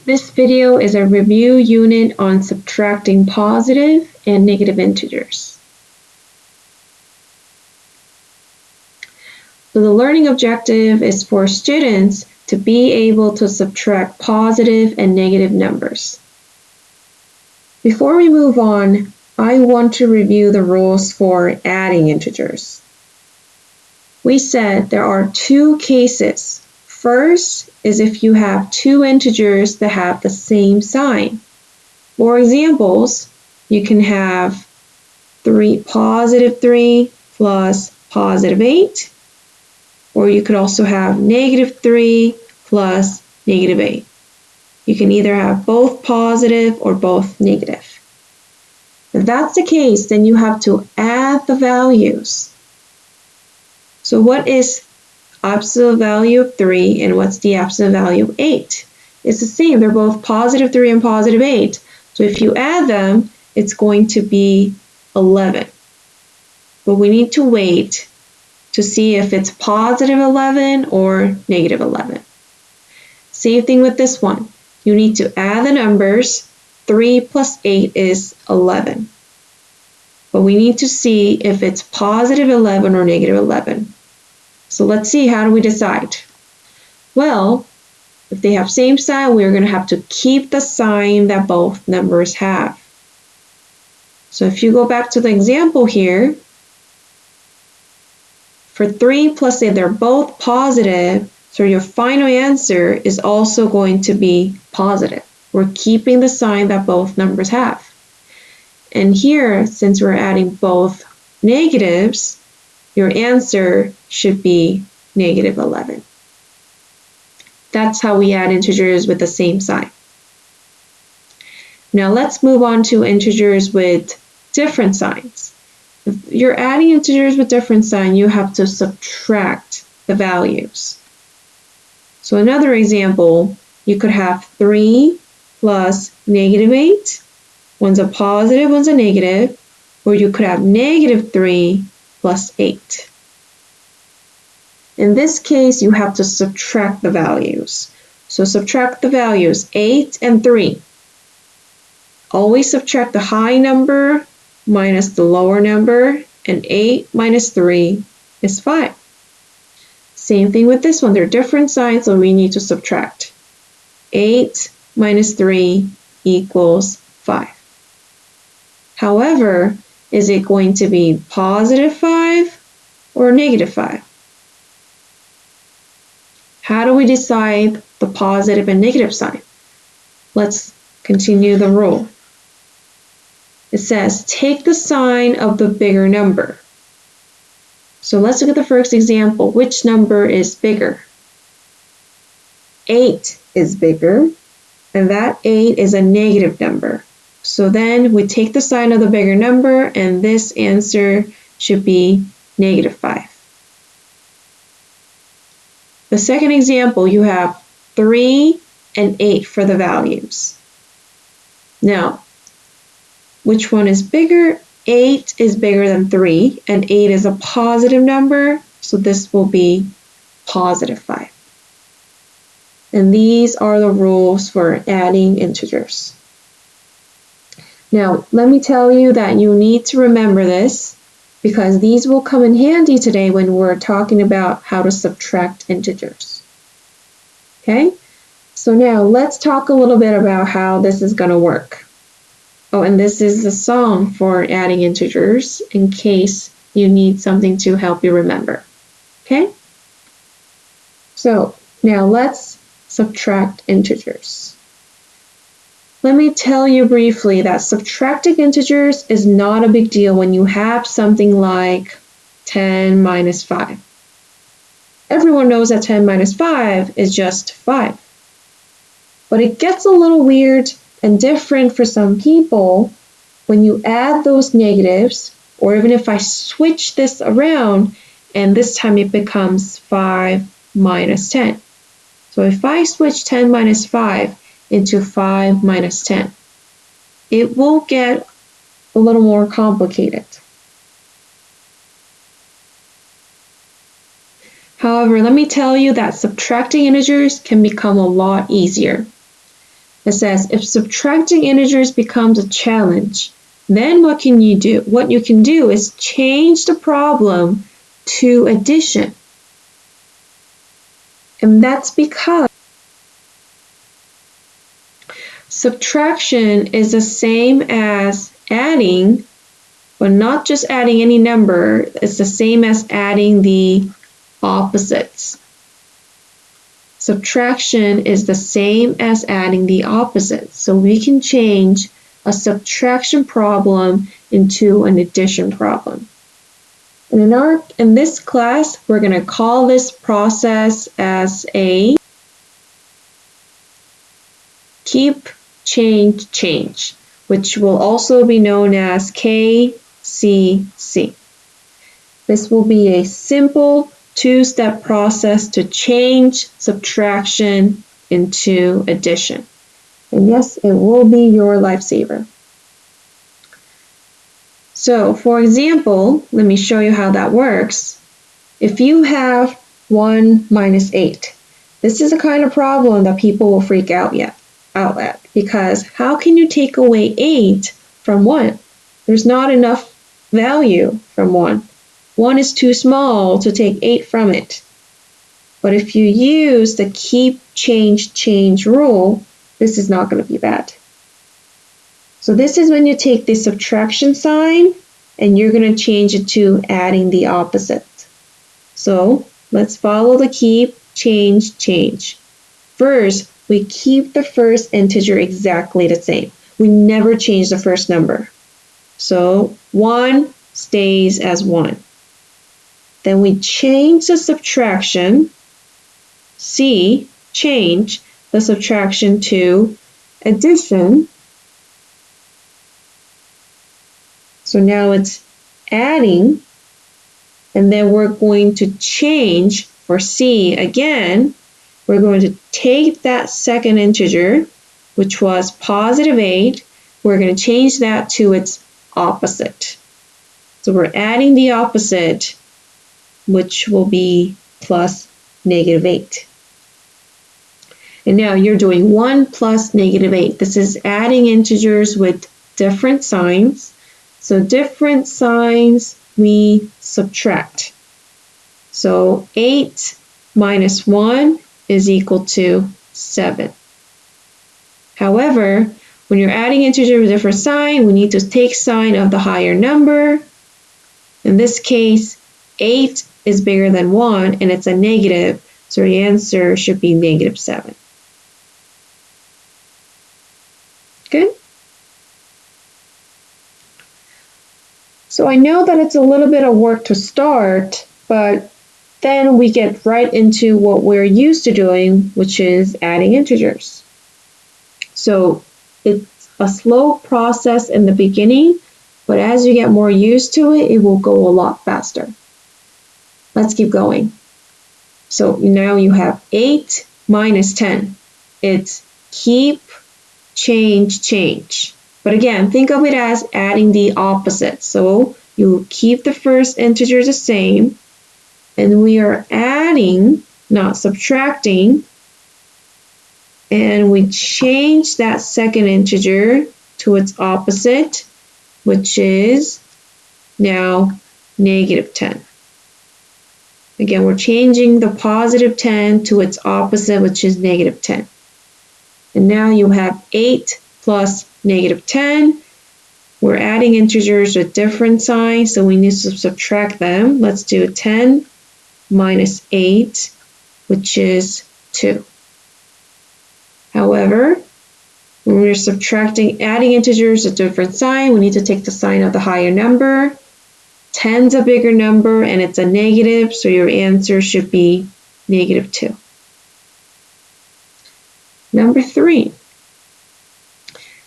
This video is a review unit on subtracting positive and negative integers. So the learning objective is for students to be able to subtract positive and negative numbers. Before we move on, I want to review the rules for adding integers. We said there are two cases. First is if you have two integers that have the same sign. For examples, you can have positive 3 plus positive 8, or you could also have negative 3 plus negative 8. You can either have both positive or both negative. If that's the case, then you have to add the values. So what is absolute value of 3 and what's the absolute value of 8? It's the same. They're both positive 3 and positive 8. So if you add them, it's going to be 11. But we need to wait to see if it's positive 11 or negative 11. Same thing with this one. You need to add the numbers. 3 plus 8 is 11. But we need to see if it's positive 11 or negative 11. So let's see, how do we decide? Well, if they have same sign, we're going to have to keep the sign that both numbers have. So if you go back to the example here, for 3 plus 8, they're both positive, so your final answer is also going to be positive. We're keeping the sign that both numbers have. And here, since we're adding both negatives, your answer should be negative 11. That's how we add integers with the same sign. Now let's move on to integers with different signs. If you're adding integers with different sign, you have to subtract the values. So another example, you could have 3 plus negative 8. One's a positive, one's a negative. Or you could have negative 3 plus 8. In this case, you have to subtract the values. So subtract the values, 8 and 3. Always subtract the high number minus the lower number, and 8 minus 3 is 5. Same thing with this one. They're different signs, so we need to subtract. 8 minus 3 equals 5. However, is it going to be positive 5 or negative 5? How do we decide the positive and negative sign? Let's continue the rule. It says, take the sign of the bigger number. So let's look at the first example. Which number is bigger? 8 is bigger, and that 8 is a negative number. So then we take the sign of the bigger number, and this answer should be negative 5. The second example, you have 3 and 8 for the values. Now, which one is bigger? 8 is bigger than 3, and 8 is a positive number, so this will be positive 5. And these are the rules for adding integers. Now, let me tell you that you need to remember this, because these will come in handy today when we're talking about how to subtract integers. Okay? So now let's talk a little bit about how this is going to work. Oh, and this is the song for adding integers in case you need something to help you remember. Okay? So now let's subtract integers. Let me tell you briefly that subtracting integers is not a big deal when you have something like 10 minus 5. Everyone knows that 10 minus 5 is just 5. But it gets a little weird and different for some people when you add those negatives, or even if I switch this around and this time it becomes 5 minus 10. So if I switch 10 minus 5 into 5 minus 10, it will get a little more complicated. However, let me tell you that subtracting integers can become a lot easier. It says, if subtracting integers becomes a challenge, then what can you do? What you can do is change the problem to addition. And that's because subtraction is the same as adding, but not just adding any number. It's the same as adding the opposites. Subtraction is the same as adding the opposites. So we can change a subtraction problem into an addition problem. And in this class, we're going to call this process as a keep, change, change, which will also be known as KCC. This will be a simple two-step process to change subtraction into addition. And yes, it will be your lifesaver. So, for example, let me show you how that works. If you have 1 minus 8, this is a kind of problem that people will freak out at, because how can you take away 8 from 1? There's not enough value from 1. 1 is too small to take 8 from it. But if you use the keep, change, change rule, this is not going to be bad. So this is when you take the subtraction sign and you're going to change it to adding the opposite. So let's follow the keep, change, change. First, we keep the first integer exactly the same. We never change the first number. So 1 stays as 1. Then we change the subtraction, C, change the subtraction to addition. So now it's adding, and then we're going to change for C again. We're going to take that second integer, which was positive 8, we're going to change that to its opposite. So we're adding the opposite, which will be plus negative 8. And now you're doing 1 plus negative 8. This is adding integers with different signs. So different signs we subtract. So 8 minus 1 is equal to 7. However, when you're adding integers with different sign, we need to take sign of the higher number. In this case, 8 is bigger than 1 and it's a negative, so the answer should be negative 7. Good? So I know that it's a little bit of work to start, but then we get right into what we're used to doing, which is adding integers. So it's a slow process in the beginning, but as you get more used to it, it will go a lot faster. Let's keep going. So now you have 8 minus 10. It's keep, change, change. But again, think of it as adding the opposite. So you keep the first integer the same, and we are adding, not subtracting, and we change that second integer to its opposite, which is now negative 10. Again, we're changing the positive 10 to its opposite, which is negative 10. And now you have 8 plus negative 10. We're adding integers with different signs, so we need to subtract them. Let's do 10 minus 8, which is 2. However, when we're adding integers with different sign, we need to take the sign of the higher number. 10's a bigger number and it's a negative, so your answer should be negative 2. Number 3,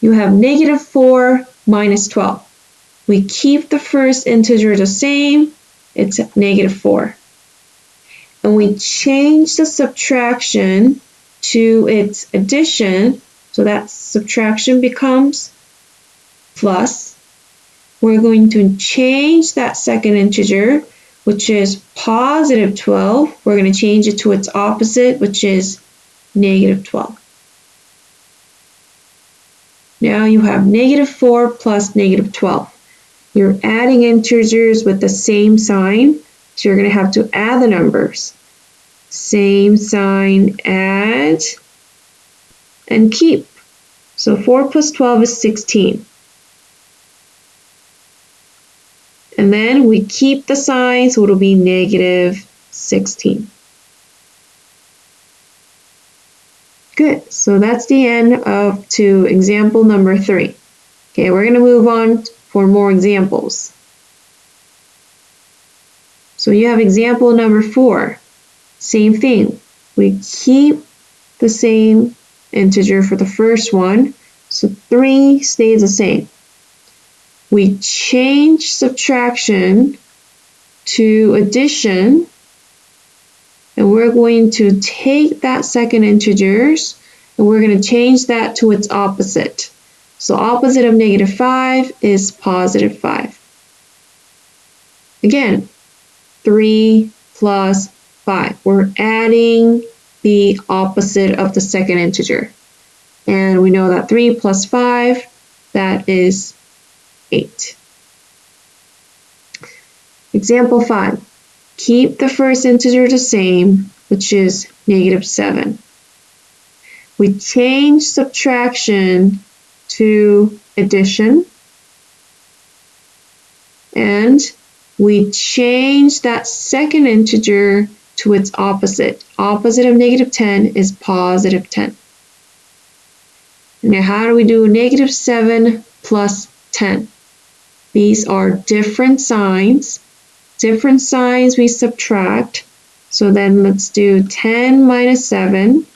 you have negative 4 minus 12. We keep the first integer the same, it's negative 4. And we change the subtraction to its addition, so that subtraction becomes plus. We're going to change that second integer, which is positive 12. We're going to change it to its opposite, which is negative 12. Now you have -4 plus -12. You're adding integers with the same sign, so you're going to have to add the numbers. Same sign, add, and keep. So 4 plus 12 is 16. And then we keep the sign, so it'll be -16. Good, so that's the end of to example number 3. Okay, we're going to move on for more examples. So you have example number 4. Same thing. We keep the same integer for the first one, so 3 stays the same. We change subtraction to addition, and we're going to take that second integers and we're going to change that to its opposite. So opposite of -5 is +5. Again, 3 plus 5. We're adding the opposite of the second integer. And we know that 3 plus 5, that is 8. Example 5. Keep the first integer the same, which is -7. We change subtraction to addition, and we change that second integer to its opposite. Opposite of -10 is +10. Now how do we do -7 plus 10? These are different signs. Different signs we subtract. So then let's do 10 minus 7,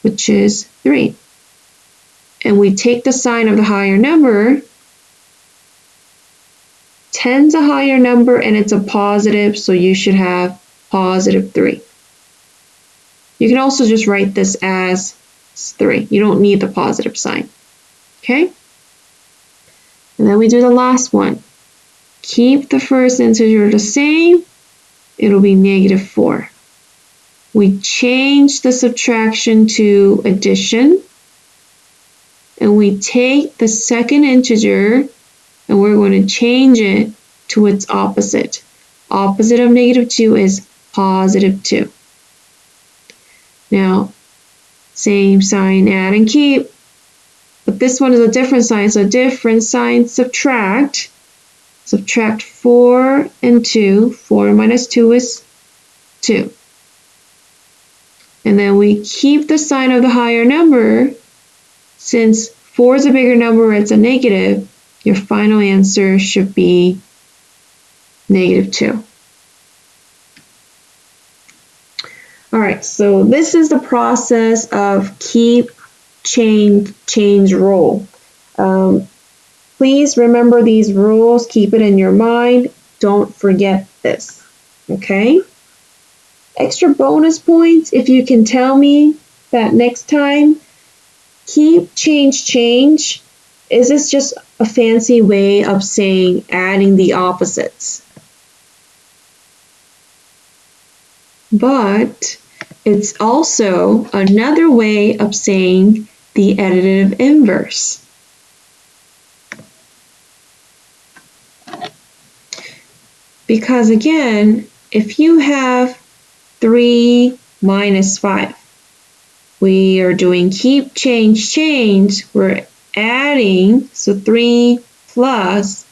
which is 3. And we take the sign of the higher number. 10's a higher number and it's a positive, so you should have +3. You can also just write this as 3. You don't need the positive sign. Okay? And then we do the last one. Keep the first integer the same, it'll be -4. We change the subtraction to addition, and we take the second integer and we're going to change it to its opposite. Opposite of -2 is +2. Now, same sign, add and keep, but this one is a different sign, so different sign, subtract. Subtract 4 and 2. 4 minus 2 is 2. And then we keep the sign of the higher number. Since 4 is a bigger number, it's a negative, your final answer should be -2. All right, so this is the process of keep, change, roll. Please remember these rules, keep it in your mind, don't forget this, okay? Extra bonus points if you can tell me that next time, keep, change, is this just a fancy way of saying adding the opposites? But it's also another way of saying the additive inverse. Because again, if you have 3 minus 5, we are doing keep, change, we're adding, so 3 plus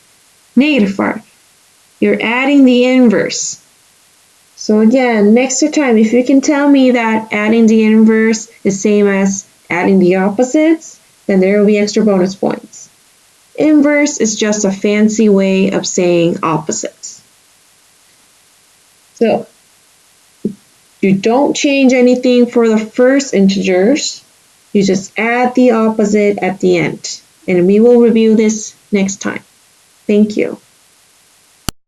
-5. You're adding the inverse. So again, next time, if you can tell me that adding the inverse is same as adding the opposites, then there will be extra bonus points. Inverse is just a fancy way of saying opposites. So, you don't change anything for the first integers, you just add the opposite at the end. And we will review this next time. Thank you.